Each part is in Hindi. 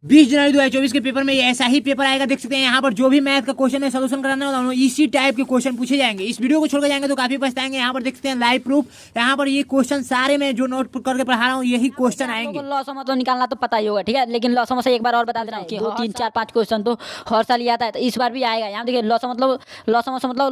20 जनवरी 2024 के पेपर में ऐसा ही पेपर आएगा। देख सकते हैं यहाँ पर जो भी मैथ का क्वेश्चन है सोल्यूशन कराना होगा इसी टाइप के क्वेश्चन पूछे जाएंगे। इस वीडियो को छोड़कर जाएंगे तो काफी पछताएंगे। यहाँ पर देख सकते हैं लाइव प्रूफ। यहाँ पर ये क्वेश्चन सारे मैं जो नोट करके पढ़ा रहा हूँ यही क्वेश्चन आएंगे। लॉस मतलब निकालना तो पता ही होगा, ठीक है, लेकिन लॉस से एक बार और बता दे रहा हूँ कि 3 4 5 क्वेश्चन तो हर साल ही आता है, तो इस बार भी आएगा। यहाँ देखिए लॉस मतलब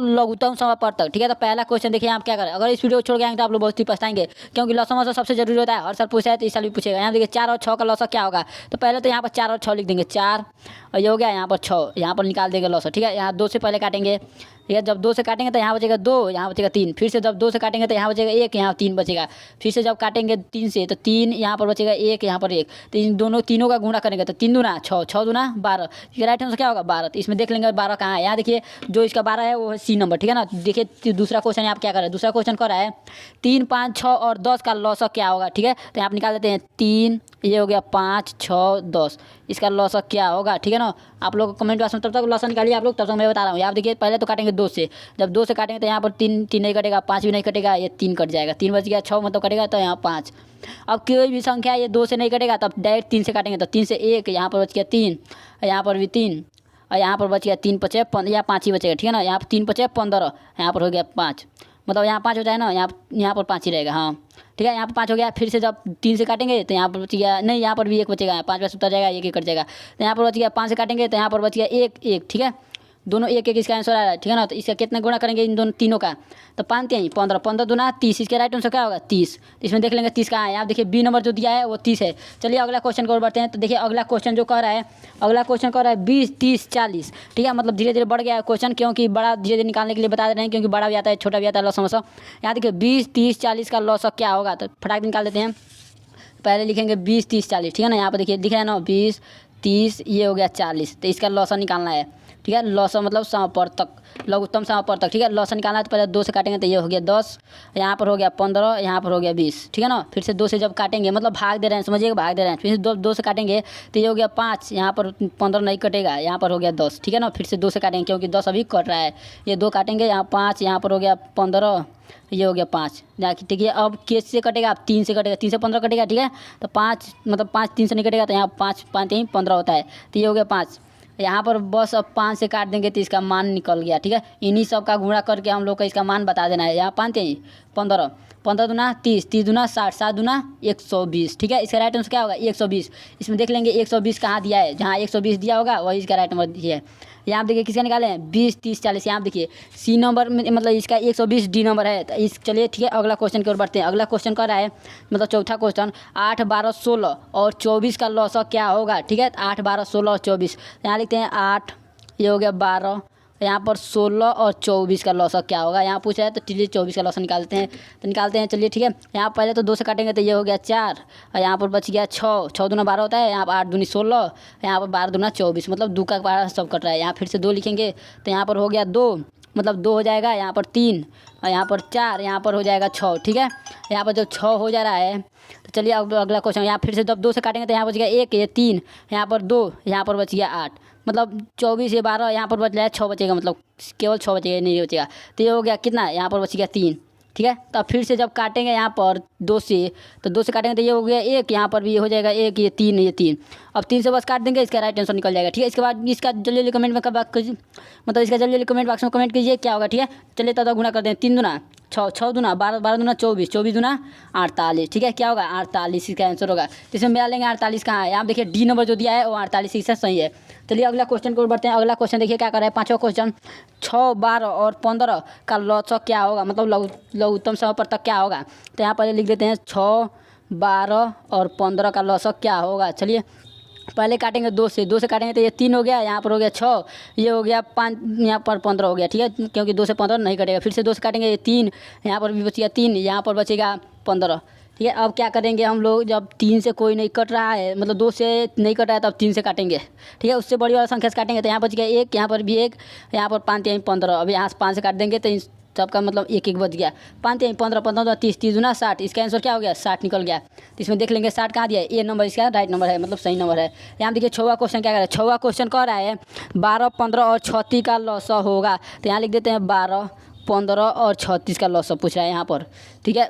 लघुत्तम समापवर्तक, ठीक है। तो पहला क्वेश्चन देखिए आप क्या करें, अगर इस वीडियो को छोड़ के आएंगे तो आप लोग बहुत ही पछताएंगे, क्योंकि लॉस सबसे जरूरी होता है। हर साल पूछा है तो इस साल भी पूछेगा। यहाँ देखिए 4 और 6 का लॉस क्या होगा, तो पहले तो यहाँ पर 4 और 6 लिख देंगे, 4 और ये हो गया यहाँ पर 6, यहाँ पर निकाल देंगे लॉस, ठीक है। यहाँ 2 से पहले काटेंगे, ठीक है। जब 2 से काटेंगे तो यहाँ बचेगा 2, यहाँ बचेगा 3, फिर से जब 2 से काटेंगे तो यहाँ बचेगा 1, यहाँ 3 बचेगा, फिर से जब काटेंगे 3 से तो 3 यहाँ पर बचेगा 1, यहाँ पर 1, तो इन तीनों का गुणा करेंगे तो 3 दूना 6, 6 दूना 12, राइट आंसर क्या होगा 12। तो इसमें देख लेंगे 12 कहाँ है। यहाँ देखिए जो इसका 12 है वो है सी नंबर, ठीक है ना। देखिए दूसरा क्वेश्चन आप क्या करें, दूसरा क्वेश्चन कर रहा है 3 5 6 और 10 का लॉस क्या होगा, ठीक है। तो यहाँ निकाल देते हैं 3, ये हो गया 5 6 10, इसका लॉस क्या होगा, ठीक है ना। आप लोग कमेंट बॉक्स में तब तक लॉस निकालिए आप लोग, तब तक मैं बता रहा हूँ। आप देखिए पहले तो काटेंगे 2 से, जब 2 से काटेंगे तो यहाँ पर 3 नहीं कटेगा, 5 भी नहीं कटेगा, ये 3 कट जाएगा, 3 बच गया, 6 मतलब कटेगा तो यहाँ 5। अब कोई भी संख्या ये 2 से नहीं कटेगा तब डायरेक्ट 3 से काटेंगे, तो 3 से 1, यहाँ पर बच गया 3, यहाँ पर भी 3, और यहाँ पर बच गया 3 5 या 5 ही बचेगा, ठीक है ना। यहाँ पर 3 5 15, यहाँ पर हो गया 5, मतलब यहाँ 5 हो जाए ना, यहाँ पर 5 ही रहेगा, हाँ ठीक है। यहाँ पर 5 हो गया, फिर से जब 3 से काटेंगे तो यहाँ पर बच गया, नहीं यहाँ पर भी 1 बचेगा, 5 में उतर जाएगा, 1 कट जाएगा, तो यहाँ पर बच गया 5 से काटेंगे तो यहाँ पर बच गया 1 1, ठीक है। दोनों 1 1 इसका आंसर आ रहा है, ठीक है ना। तो इसका कितना गुणा करेंगे इन दोनों तीनों का, तो 5 3 15, 15 दूना 30, इसका राइट आंसर क्या होगा 30। तो इसमें देख लेंगे 30 कहाँ है। आप देखिए बी नंबर जो दिया है वो 30 है। चलिए अगला क्वेश्चन को और बढ़ते हैं। तो देखिए अगला क्वेश्चन जो कह रहा है, अगला क्वेश्चन कह रहा है 20 30 40, ठीक है। मतलब धीरे धीरे बढ़ गया है क्वेश्चन, क्योंकि बड़ा धीरे धीरे निकालने के लिए बता दे रहे हैं, क्योंकि बड़ा भी आता है छोटा भी आता है लॉस समोसा। यहाँ देखिए 20 30 40 का लॉस क्या होगा, तो फटाक निकाल देते हैं। पहले लिखेंगे 20 30 40, ठीक है ना। यहाँ पर देखिए दिख रहा है ना 20 30, ये हो गया 40, तो इसका लॉस निकालना है, ठीक है। लॉस मतलब समापवर्तक, लघुत्तम समापवर्तक, ठीक है। लॉस निकालना है तो पहले 2 से काटेंगे तो ये हो गया 10, यहाँ पर हो गया 15, यहाँ पर हो गया 20, ठीक है ना। फिर से 2 से जब काटेंगे मतलब भाग दे रहे हैं, समझिएगा भाग दे रहे हैं, फिर से 2 से काटेंगे तो ये हो गया 5, यहाँ पर 15 नहीं कटेगा, यहाँ पर हो गया 10, ठीक है ना। फिर से 2 से काटेंगे क्योंकि 10 अभी कट रहा है, ये 2 काटेंगे, यहाँ 5, यहाँ पर हो गया 15, ये हो गया 5, ठीक है। अब किस से कटेगा, आप 3 से कटेगा, 3 से 15 कटेगा, ठीक है। तो 5 मतलब 5 3 से नहीं कटेगा, तो यहाँ 5 5 3 15 होता है, तो ये हो गया 5। यहाँ पर बस अब 5 से काट देंगे तो इसका मान निकल गया, ठीक है। इन्हीं सब का गुणा करके हम लोग का इसका मान बता देना है। यहाँ 5 3 15, 15 दूना 30, 30 दूना 60, 60 दूना 120, ठीक है। इसका राइट आंसर क्या होगा 120। इसमें देख लेंगे 120 कहाँ दिया है, जहाँ 120 दिया होगा वही इसका राइट नंबर दिया है। यहाँ देखिए किसका निकाले हैं 20 30 40, यहाँ देखिए सी नंबर में मतलब इसका 120 डी नंबर है। तो इस चलिए ठीक है अगला क्वेश्चन की ओर बढ़ते हैं। अगला क्वेश्चन कर रहा है मतलब चौथा क्वेश्चन 8 12 16 और 24 का लॉस क्या होगा, ठीक है। 8 12 16 और 24, यहाँ लिखते हैं 8, ये हो गया 12, यहाँ पर 16 और 24 का लॉस क्या होगा, यहाँ पूछा है। तो चलिए 24 का लॉस निकालते हैं, तो निकालते हैं चलिए ठीक है। यहाँ पहले तो 2 से काटेंगे तो ये हो गया 4, और यहाँ पर बच गया 6, 6 दूना 12 होता है, यहाँ पर 8 दूनी 16, यहाँ पर 12 दूना 24, मतलब 2 का 12 सब कट रहा है। यहाँ फिर से 2 लिखेंगे तो यहाँ पर हो गया 2, मतलब 2 हो जाएगा, यहाँ पर 3, और यहाँ पर 4, यहाँ पर हो जाएगा 6, ठीक है। यहाँ पर जब 6 हो जा रहा है तो चलिए अब अगला क्वेश्चन। यहाँ फिर से जब 2 से काटेंगे तो यहाँ बच गया 1, ये 3, यहाँ पर 2, यहाँ पर बच गया 8, मतलब 24 ये 12, यहाँ पर बच रहा है 6 बचेगा, मतलब केवल 6 बचेगा, नहीं बचेगा। तो ये हो गया कितना, यहाँ पर बच गया 3, ठीक है। तो फिर से जब काटेंगे यहाँ पर 2 से, तो 2 से काटेंगे तो ये हो गया 1, यहाँ पर भी ये हो जाएगा 1, ये 3, ये 3। अब 3 से बस काट देंगे, इसका राइट आंसर निकल जाएगा, ठीक है। इसके बाद इसका जल्दी कमेंट में बात कीजिए, मतलब इसका जल्दी कमेंट बॉक्स में कमेंट कीजिए क्या होगा, ठीक है। चलिए तब गुना कर दें, 3 दूना 6, 6 दूना 12, 12 दूना 24, 24 दूना 48, ठीक है। क्या होगा 48 इसका आंसर होगा। तो इसमें मिला लेंगे 48 कहाँ है, आप देखिए डी नंबर जो दिया है वो 48 इससे सही है। चलिए अगला क्वेश्चन को बढ़ते हैं। अगला क्वेश्चन देखिए क्या कर रहा है, 5वां क्वेश्चन 6 12 और 15 का लॉस क्या होगा, मतलब लघुत्तम समापवर्तक क्या होगा। तो यहाँ पर लिख देते हैं 6 12 और 15 का लॉस क्या होगा। चलिए पहले काटेंगे 2 से, 2 से काटेंगे तो ये 3 हो गया, यहाँ पर हो गया 6, ये हो गया 5, यहाँ पर 15 हो गया, ठीक है, क्योंकि 2 से 15 नहीं कटेगा। फिर से 2 से काटेंगे ये 3, यहाँ पर भी बचेगा 3, यहाँ पर बचेगा 15, ठीक है। अब क्या करेंगे हम लोग, जब 3 से कोई नहीं कट रहा है, मतलब 2 से नहीं कट रहा है, तब 3 से काटेंगे, ठीक है। उससे बड़ी वाला संख्या से काटेंगे तो यहाँ बच गया 1, यहाँ पर भी 1, यहाँ पर 5 3 15, अब यहाँ से 5 से काट देंगे तो सबका मतलब 1 1 बच गया, 5 3 15 15 30, 30 दूना 60, इसका आंसर क्या हो गया 60 निकल गया। तो इसमें देख लेंगे 60 कहाँ दिया है, ये नंबर इसका राइट नंबर है, मतलब सही नंबर है। यहाँ देखिए 6वां क्वेश्चन क्या कर रहा है, 6वां क्वेश्चन कह रहा है 12 15 और 36 का लॉस होगा। तो यहाँ लिख देते हैं 12 15 और 36 का लॉस पूछ रहा है यहाँ पर, ठीक है।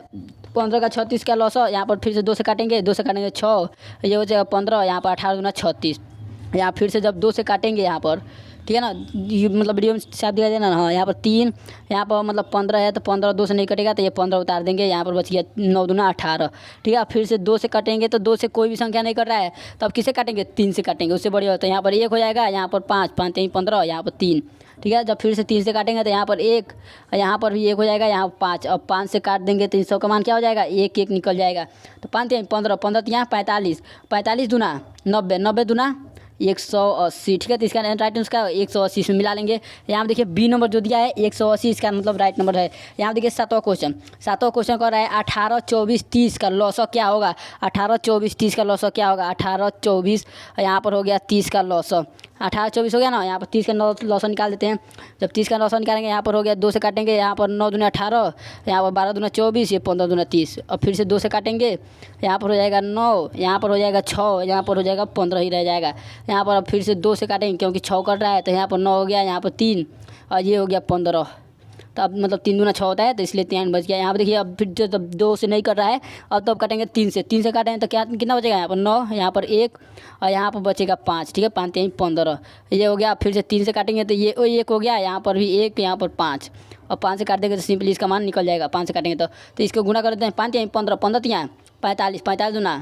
15 का 36 का लॉस, यहाँ पर फिर से 2 से काटेंगे, 2 से काटेंगे 6, ये हो जाएगा 15, यहाँ पर 18 दूना 36, यहाँ फिर से जब 2 से काटेंगे यहाँ पर, ठीक है ना, ये मतलब वीडियो में साफ दिखाई देना ना। हाँ, यहाँ पर 3, यहाँ पर मतलब 15 है तो 15 2 से नहीं कटेगा तो ये 15 उतार देंगे। यहाँ पर बच गया 9 दूना 18, ठीक है। फिर से 2 से काटेंगे तो 2 से कोई भी संख्या नहीं कट रहा है, तो अब किसे काटेंगे, 3 से काटेंगे, उससे बढ़िया होता है। यहाँ पर 1 हो जाएगा, यहाँ पर 5, 5 3 15, यहाँ पर 3, ठीक है। जब फिर से 3 से काटेंगे तो यहाँ पर 1, यहाँ पर भी 1 हो जाएगा, यहाँ 5। अब 5 से काट देंगे तो 100 का मान क्या हो जाएगा, 1 1 निकल जाएगा। तो 5 3 15, 15 यहाँ 45, 45 दूना 90, 90 दूना 180, ठीक है। तो इसका राइट उसका 180 इसमें मिला लेंगे। यहाँ पर देखिए बी नंबर जो दिया है 180, इसका मतलब राइट नंबर है। यहाँ देखिए 7वां क्वेश्चन कर रहा है 18 24 30 का लॉस क्या होगा। 18 24 30 का लॉस क्या होगा। 18 24 यहाँ पर हो गया 30 का लॉस, 18 24 हो गया ना। यहाँ पर 30 का लॉस निकाल देते हैं। जब 30 का लॉस निकालेंगे यहाँ पर हो गया 2 से काटेंगे, यहाँ पर 9 दूना 18, यहाँ पर 12 दूना 24, ये 15 दूना 30। और फिर से 2 से काटेंगे, यहाँ पर हो जाएगा 9, यहाँ पर हो जाएगा 6, यहाँ पर हो जाएगा 15 ही रह जाएगा। यहाँ पर अब फिर से 2 से काटेंगे क्योंकि 6 कट रहा है, तो यहाँ पर 9 हो गया, यहाँ पर 3 और ये हो गया 15। तो अब मतलब 3 दूना 6 होता है, तो इसलिए 3 बच गया। यहाँ पर देखिए अब फिर जब 2 से नहीं कर रहा है, अब तो अब काटेंगे 3 से। 3 से काटेंगे तो क्या कितना बचेगा, यहाँ पर 9, यहाँ पर 1 और यहाँ पर बचेगा 5, ठीक है। 5 3 15 ये हो गया। फिर से 3 से काटेंगे तो ये 1 हो गया, यहाँ पर भी 1, यहाँ पर 5 और 5 से काट देंगे तो सिंपली इसका मान निकल जाएगा। 5 से काटेंगे तो इसको गुना कर देते हैं। 5 3 15, 15 3 45, 45 दूना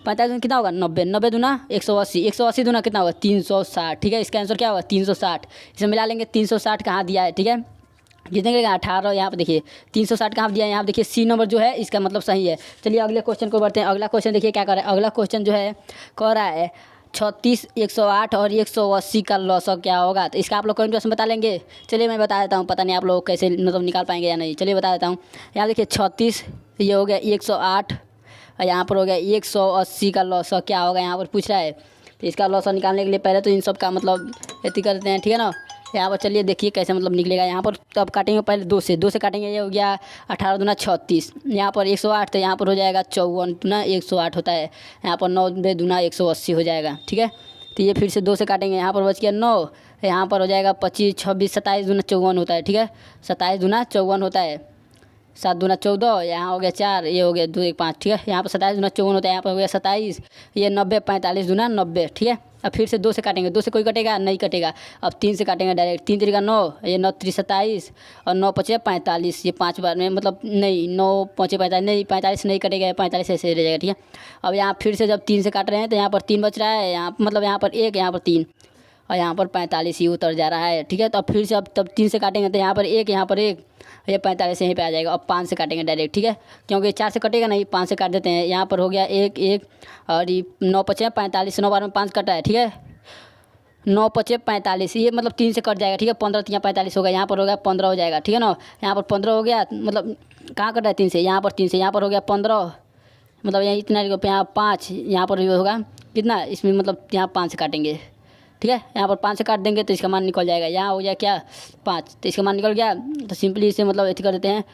45 कितना होगा 90, 90 दूना 180, 180 दूना कितना होगा 360, ठीक है। इसका आंसर क्या होगा 360। इसे मिला लेंगे। 360 कहाँ दिया है, ठीक है, कितने का 18, यहाँ पर देखिए 360 कहाँ दिया है, यहाँ पर देखिए सी नंबर जो है इसका मतलब सही है। चलिए अगले क्वेश्चन को बढ़ते हैं। अगला क्वेश्चन देखिए क्या कर रहा है। अगला क्वेश्चन जो है कह रहा है 36 108 और 180 का लॉस क्या होगा। तो इसका आप लोग कमेंट बॉक्स में बता लेंगे। चलिए मैं बता देता हूँ, पता नहीं आप लोग कैसे मतलब निकाल पाएंगे या नहीं। चलिए बता देता हूँ। यहाँ देखिए 36 ये हो गया 108 और यहाँ पर हो गया 180 का लॉस क्या होगा, यहाँ पर पूछ रहा है। तो इसका लॉस निकालने के लिए पहले तो इन सब का मतलब एती करते हैं, ठीक है ना। यहाँ पर चलिए देखिए कैसे मतलब निकलेगा। यहाँ पर तो अब काटेंगे पहले 2 से काटेंगे, ये हो गया 18 दूना 36, यहाँ पर 108 तो यहाँ पर हो जाएगा 54 दूना 108 होता है, यहाँ पर 9 दूना 180 हो जाएगा, ठीक है। तो ये फिर से 2 से काटेंगे, यहाँ पर बच गया 9, यहाँ पर हो जाएगा 25 26 27 दूना 54 होता है, ठीक है। 27 दूना 54 होता है, 7 दूना 14, यहाँ हो गया 4, ये हो गया 2 1 5, ठीक है। यहाँ पर 27 दूना 54 होता है, यहाँ पर हो गया 27, ये 90 45 दूना 90, ठीक है। अब फिर से 2 से काटेंगे, 2 से कोई कटेगा नहीं कटेगा। अब 3 से काटेंगे डायरेक्ट, 3 3 9, ये 9 3 27 और 9 5 45, ये 5 बार में मतलब नहीं 9 5 45 नहीं, 45 नहीं कटेगा, 45 ऐसे रह जाएगा, ठीक है। अब यहाँ फिर से जब 3 से काट रहे हैं तो यहाँ पर 3 बच रहा है, यहाँ मतलब यहाँ पर 1 यहाँ पर 3 और यहाँ पर 45 ही उतर जा रहा है, ठीक है। तो अब फिर से अब तब 3 से काटेंगे तो यहाँ पर 1 यहाँ पर 1, ये 45 यहीं पे आ जाएगा। अब 5 से काटेंगे डायरेक्ट, ठीक है, क्योंकि 4 से कटेगा नहीं, 5 से काट देते हैं। यहाँ पर हो गया 1 1 और ये 9 5 45, 9 बार में 5 कटा है, ठीक है। 9 5 45 ये मतलब 3 से कट जाएगा, ठीक है। 15 3 45 होगा, यहाँ पर हो गया 15 हो जाएगा, ठीक है ना। यहाँ पर 15 हो गया, मतलब कहाँ कट रहा है 3 से, यहाँ पर 3 से, यहाँ पर हो गया 15, मतलब यहाँ इतना यहाँ 5, यहाँ पर होगा कितना, इसमें मतलब यहाँ 5 से काटेंगे, ठीक है। यहाँ पर 5 से काट देंगे तो इसका मान निकल जाएगा। यहाँ हो गया क्या 5, तो इसका मान निकल गया। तो सिंपली इसे मतलब ऐसे कर देते हैं,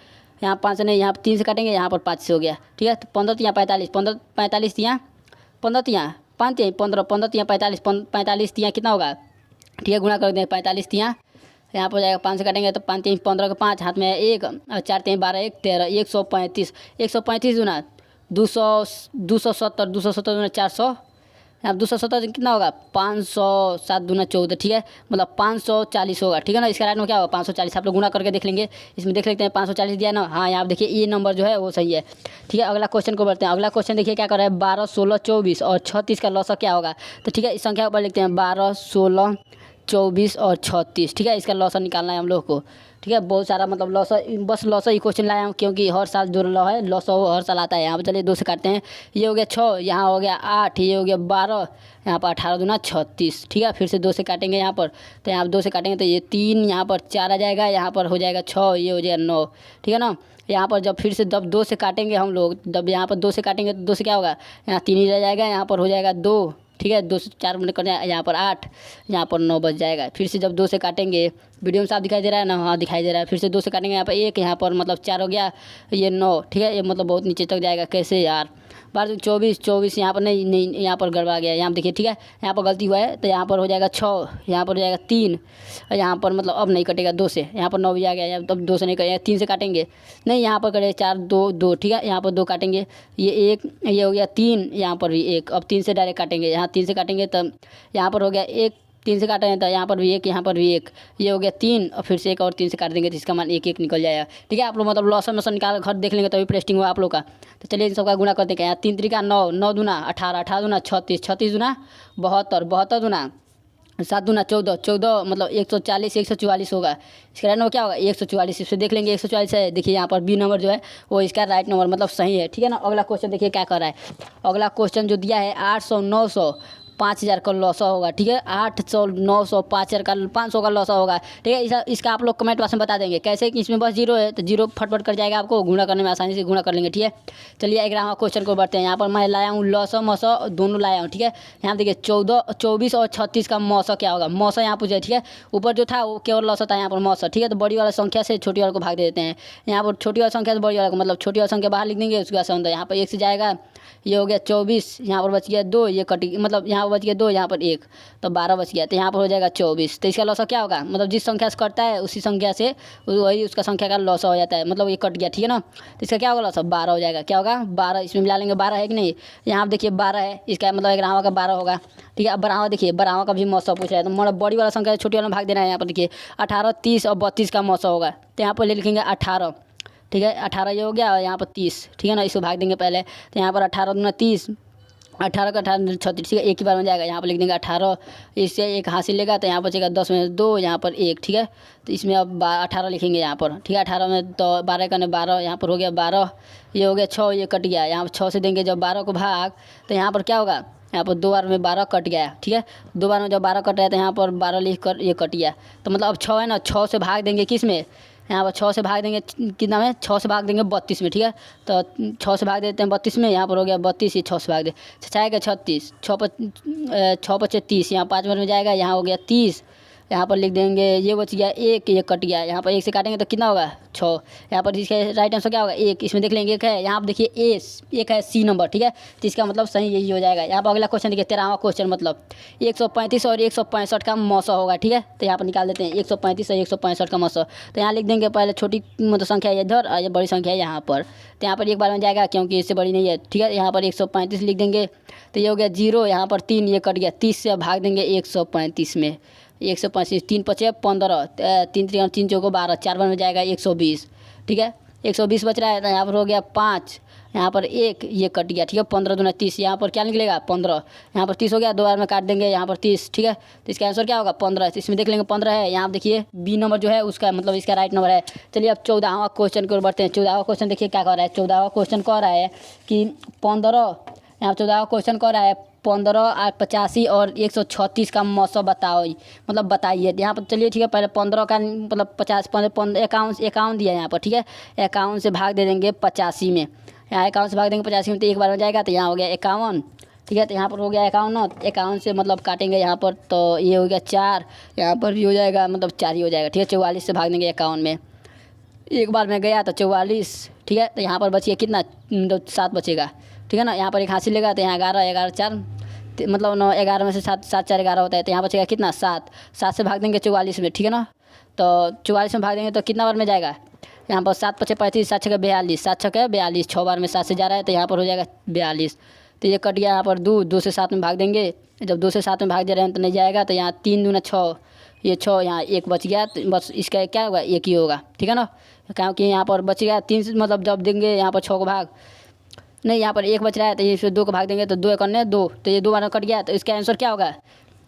यहाँ 5 से नहीं, यहाँ 3 से काटेंगे, यहाँ पर 5 से हो गया, ठीक है। तो 15 3 45, 15 45 यहाँ 15 3 5 3 15, 15 3 45, 45 3 कितना होगा, ठीक है, गुणा कर दें 45 3 यहाँ पर हो जाएगा। 5 से काटेंगे तो 5 3 15 का 5 हाथ में है 1 और 4 3 12 1 13, 135 135 गुना 270 270 400, यहाँ 270 कितना होगा 507 दूना 14, ठीक है, मतलब 540 होगा, ठीक है ना। इसका राइट में क्या होगा 540। आप लोग गुना करके देख लेंगे, इसमें देख लेते हैं 540 दिया ना। हाँ यहाँ देखिए ये नंबर जो है वो सही है, ठीक है। अगला क्वेश्चन को बढ़ते हैं। अगला क्वेश्चन देखिए क्या कर रहा है 12 16 24 और 36 का लॉस क्या होगा। तो ठीक है इस संख्या ऊपर लिखते हैं 12 16 24 और 36, ठीक है। इसका लॉस निकालना है हम लोग को, ठीक है। बहुत सारा मतलब लॉस, बस लॉस ही क्वेश्चन लाया हूँ क्योंकि हर साल जो लॉ है लॉस हर साल आता है। यहाँ पर चलिए 2 से काटते हैं, ये हो गया 6, यहाँ हो गया 8, ये हो गया 12, यहाँ पर 18 दूना 36, ठीक है। फिर से 2 से काटेंगे यहाँ पर, तो यहाँ पर 2 से काटेंगे तो ये 3, यहाँ पर 4 आ जाएगा, यहाँ पर हो जाएगा 6, ये हो जाएगा 9, ठीक है ना। यहाँ पर जब फिर से जब 2 से काटेंगे हम लोग, जब यहाँ पर 2 से काटेंगे तो 2 से क्या होगा, यहाँ 3 ही रह जाएगा, यहाँ पर हो जाएगा 2, ठीक है। 2 से 4 मिनट कर जाए, यहाँ पर 8, यहाँ पर 9 बच जाएगा। फिर से जब 2 से काटेंगे, वीडियो में साफ दिखाई दे रहा है ना, हाँ दिखाई दे रहा है। फिर से 2 से काटेंगे, यहाँ पर 1, यहाँ पर मतलब 4 हो गया, ये 9, ठीक है। ये मतलब बहुत नीचे तक जाएगा, कैसे यार, 12 24 24 यहाँ पर नहीं नहीं यहाँ पर गड़बड़ा गया, यहाँ पर देखिए ठीक है, यहाँ पर गलती हुआ है तो यहाँ पर हो जाएगा 6, यहाँ पर हो जाएगा 3, यहाँ पर मतलब अब नहीं कटेगा 2 से, यहाँ पर 9 भी आ गया, यहाँ तब 2 से नहीं कटेगा, 3 से काटेंगे नहीं, यहाँ पर कटेगा 4 2 2 ठीक है, यहाँ पर 2 काटेंगे, ये 1 ये हो गया 3, यहाँ पर भी 1, अब 3 से डायरेक्ट काटेंगे, यहाँ 3 से काटेंगे तब यहाँ पर हो गया 1, 3 से काटे हैं तो यहाँ पर भी 1, यहाँ पर भी 1, ये हो गया 3 और फिर से 1 और 3 से काट देंगे तो इसका मान 1 1 निकल जाएगा। ठीक है, आप लोग मतलब लॉस में निकाल घर देख लेंगे तभी प्रेस्टिंग हुआ आप लोग का। तो चलिए इन सबका गुणा करते हैं, यहाँ 3 3 9, 9 दूना 18, 18 दूना 36, 36 दूना 72, 72 दूना 7 दूना 14, 14 मतलब 140, 144 होगा। इसका राइट नंबर क्या होगा 144, इससे देख लेंगे 144 है, देखिए यहाँ पर बी नंबर जो है वो इसका राइट नंबर मतलब सही है। ठीक है ना। अगला क्वेश्चन देखिए क्या कर रहा है, अगला क्वेश्चन जो दिया है 800 900 5000 का लॉस होगा। ठीक है, 800 900 5000 का 500 का लॉस होगा। ठीक है, इसका आप लोग कमेंट बॉक्स में बता देंगे कैसे कि इसमें बस 0 है तो 0 फटफट कर जाएगा, आपको गुणा करने में आसानी से गुणा कर लेंगे। ठीक है, चलिए 11वां क्वेश्चन को बढ़ते हैं। यहाँ पर मैं लाया हूँ लॉसो मौसो दोनों लाया हूँ। ठीक है, यहाँ देखिए 14 24 और 36 का मौसो क्या होगा, मौसो यहाँ पूछे। ठीक है, ऊपर जो था वो केवल लॉस था, यहाँ पर मौसो। ठीक है, तो बड़ी वाला संख्या से छोटी वाले को भाग दे देते हैं। यहाँ पर छोटी वाली संख्या से बड़ी वाले को मतलब छोटी वाली संख्या बाहर लिख देंगे, उसके बाद यहाँ पर 1 से जाएगा, ये हो गया 24, यहाँ पर बच गया 2, ये कट मतलब यहाँ पर बच गया 2, यहाँ पर 1 तो 12 बच गया, तो यहाँ पर हो जाएगा 24। तो इसका लॉस क्या होगा, मतलब जिस संख्या से कटता है उसी संख्या से वही उसका संख्या का लॉस हो जाता है, मतलब ये कट गया। ठीक है ना, तो इसका क्या होगा लॉस 12 हो जाएगा। क्या होगा 12, इसमें मिला लेंगे 12 है कि नहीं, यहाँ आप देखिए 12 है, इसका मतलब 11वां का 12 होगा। ठीक है, अब 12वां देखिए 12वां का भी मौसम पूछ रहा है, तो मतलब बड़ी वाला संख्या छोटी वाला भाग देना है। यहाँ पर देखिए 18 30 और 32 का मौसम होगा, तो यहाँ पर ले लिखेंगे 18। ठीक है, 18 ये हो गया और यहाँ पर 30। ठीक है ना, इसको भाग देंगे पहले, तो यहाँ पर 18 दूना 30, 18 का 18 36। ठीक है, एक ही बार में जाएगा, यहाँ पर लिख देंगे 18, इससे 1 हासिल लेगा तो यहाँ पर बचेगा 10 में 2, यहाँ पर 1। ठीक है, तो इसमें अब 18 लिखेंगे यहाँ पर। ठीक है, 18 में तो 12 का 12, यहाँ पर हो गया 12, ये हो गया 6, ये कट गया, यहाँ पर 6 से देंगे जब 12 को भाग तो यहाँ पर क्या होगा, यहाँ पर 2 बार में 12 कट गया। ठीक है, 2 बार में जब 12 कट रहा है तो यहाँ पर 12 लिख कर ये कट गया, तो मतलब अब 6 है ना, 6 से भाग देंगे किस में, यहाँ पर 6 से भाग देंगे कितना में, 6 से भाग देंगे 32 में। ठीक है, तो 6 से भाग देते हैं 32 में, यहाँ पर हो गया 32, ये 6 से भाग दे, 6 आएगा 36, 6 पचे 30, यहाँ 5 बार में जाएगा, यहाँ हो गया 30, यहाँ पर लिख देंगे ये बच गया 1, ये कट गया, यहाँ पर 1 से काटेंगे तो कितना होगा 6, यहाँ पर इसका राइट आंसर क्या होगा 1, इसमें देख लेंगे 1 है, यहाँ पर देखिए एक है सी नंबर। ठीक है, तो इसका मतलब सही यही हो जाएगा। यहाँ पर अगला क्वेश्चन देखिए 13वां क्वेश्चन, मतलब 135 और 165 का मौसम होगा। ठीक है, तो यहाँ पर निकाल देते हैं 135 और 165 का मौसम, तो यहाँ लिख देंगे पहले छोटी मतलब संख्या है इधर और ये बड़ी संख्या है यहाँ पर, तो यहाँ पर एक बार में जाएगा क्योंकि इससे बड़ी नहीं है। ठीक है, यहाँ पर 135 लिख देंगे तो ये हो गया 0, यहाँ पर 3, ये कट गया, 30 से भाग देंगे 135 में, 135, 3 पचे 15, 3 3 3 चौको 12, 4 बार में जाएगा 120। ठीक है, 120 बच रहा है, तो यहाँ पर हो गया 5, यहाँ पर 1, ये कट गया। ठीक है, 15 दूना 30, यहाँ पर क्या निकलेगा 15, यहाँ पर 30 हो गया, 2 बार में काट देंगे, यहाँ पर 30। ठीक है, तो इसका आंसर क्या होगा 15, इसमें देख लेंगे 15 है, यहाँ देखिए बी नंबर जो है उसका मतलब इसका राइट नंबर है। चलिए अब 14वां क्वेश्चन की ओर बढ़ते हैं। 14वां क्वेश्चन देखिए क्या कह रहा है, 14वां क्वेश्चन कह रहा है कि 15, यहाँ 14वां क्वेश्चन कह रहा है 15 85 और 136 का मौसम बताओ, मतलब बताइए। यहाँ पर चलिए ठीक है, पहले 15 का मतलब 50 51 दिया है यहाँ पर। ठीक है, 51 से भाग दे देंगे 85 में, यहाँ 51 से भाग देंगे 85 में तो एक बार में जाएगा, तो यहाँ हो गया 51। ठीक है, तो यहाँ पर हो गया 51, 51 से मतलब काटेंगे यहाँ पर तो ये हो गया 4, यहाँ पर भी हो जाएगा मतलब 4 ही हो जाएगा। ठीक है, 44 से भाग देंगे 51 में, एक बार में गया तो 44। ठीक है, तो यहाँ पर बचिए कितना 7 बचेगा। ठीक है ना, यहाँ पर 1 हासिल लेगा तो यहाँ 11 11 4 मतलब 9 11 में से 7 7 4 11 होता है, तो यहाँ बचेगा कितना 7, 7 से भाग देंगे 44 में। ठीक है ना, तो 44 में भाग देंगे तो कितना बार में जाएगा, यहाँ पर 7 पचे 35, 7 छः 42, 7 छः 42, 6 बार में 7 से जा रहा है तो यहाँ पर हो जाएगा 42, तो ये कट गया। यहाँ पर 2 से 7 में भाग देंगे, जब 2 से 7 में भाग दे रहे हैं तो नहीं जाएगा, तो यहाँ 3 दूना 6, ये 6, यहाँ 1 बच गया, तो बस इसका क्या होगा 1 ही होगा। ठीक है ना, क्योंकि यहाँ पर बच गया 3 से मतलब जब देंगे यहाँ पर 6 को भाग नहीं, यहाँ पर 1 बच रहा है तो इसमें 2 को भाग देंगे तो 2 करने 2, तो ये 2 बार कट गया, तो इसका आंसर क्या होगा,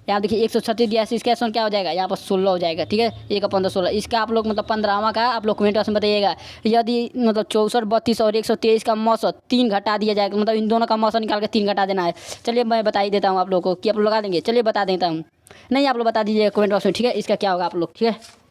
यहाँ देखिए 136 दिया है, इसका आंसर क्या हो जाएगा, यहाँ पर 16 हो जाएगा। ठीक है, 1 का 15 16, इसका आप लोग मतलब 15वां का आप लोग कमेंट बॉक्स में बताइएगा। यदि मतलब 64 32 और 123 का मौसम 3 घटा दिया जाएगा, मतलब इन दोनों का मौसम निकाल के 3 घटा देना है। चलिए मैं बता ही देता हूँ आप लोग को कि आप लोग लगा देंगे, चलिए बता देता हूँ, नहीं आप लोग बता दीजिए कमेंट बॉक्स में। ठीक है, इसका क्या होगा आप लोग। ठीक है।